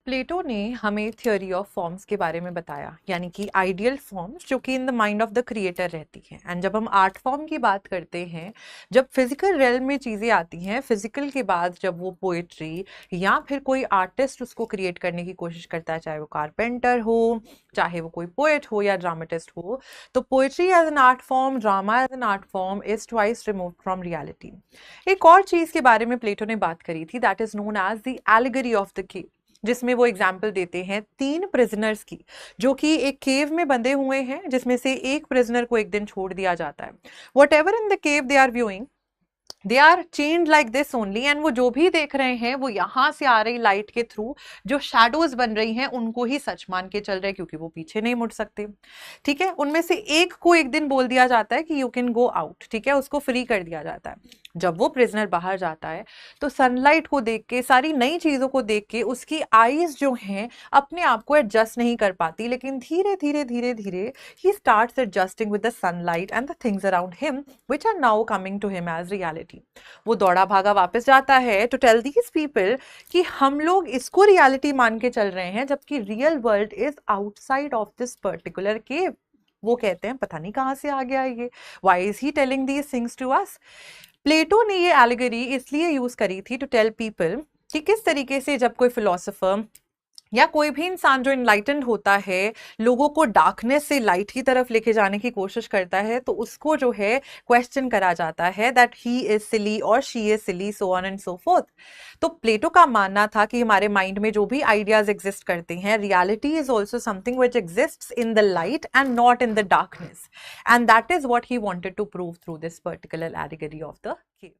प्लेटो ने हमें theory of forms के बारे में बताया, यानी कि आइडियल फॉर्म्स जो कि in the mind of the creator रहती हैं। एंड जब हम आर्ट फॉर्म की बात करते हैं, जब फिजिकल रेल में चीज़ें आती हैं, फिजिकल के बाद जब वो पोएट्री या फिर कोई आर्टिस्ट उसको क्रिएट करने की कोशिश करता है, चाहे वो कारपेंटर हो, चाहे वो कोई पोएट हो या ड्रामेटिस्ट हो, तो poetry as an art form, drama as an art form is twice remove from reality. एक और चीज़ के बारे में प्लेटो ने बात करी थी, that is known as the allegory of the cave, जिसमें वो एग्जाम्पल देते हैं 3 प्रिजनर्स की जो कि एक केव में बंधे हुए हैं, जिसमें से एक प्रिजनर को एक दिन छोड़ दिया जाता है। Whatever in the cave they are viewing, they are chained like this only, and वो जो भी देख रहे हैं वो यहाँ से आ रही लाइट के थ्रू जो शैडोज बन रही हैं उनको ही सच मान के चल रहे हैं, क्योंकि वो पीछे नहीं मुड़ सकते। ठीक है, उनमें से एक को एक दिन बोल दिया जाता है कि यू कैन गो आउट, ठीक है, उसको फ्री कर दिया जाता है। जब वो प्रिजनर बाहर जाता है तो सनलाइट को देख के, सारी नई चीजों को देख के उसकी आईज जो हैं अपने आप को एडजस्ट नहीं कर पाती, लेकिन धीरे धीरे धीरे धीरे ही starts adjusting with the sunlight and the things around him which are now coming to him as reality. वो दौड़ा भागा वापस जाता है टू टेल दीज पीपल कि हम लोग इसको रियलिटी मान के चल रहे हैं, जबकि real world is outside of this particular cave. वो कहते हैं पता नहीं कहाँ से आ गया ये, why is he telling these things to us. Plato ने ये एलिगरी इसलिए यूज करी थी टू टेल पीपल कि किस तरीके से जब कोई फिलोसोफर या कोई भी इंसान जो इनलाइटेंड होता है लोगों को डार्कनेस से लाइट की तरफ लेके जाने की कोशिश करता है, तो उसको जो है क्वेश्चन करा जाता है दैट ही इज सिली और she is silly, so on and so fourth. तो प्लेटो का मानना था कि हमारे माइंड में जो भी आइडियाज एग्जिस्ट करते हैं, reality is also something which exists in the light and not in the darkness, and that is what he wanted to prove through this particular allegory of the cave.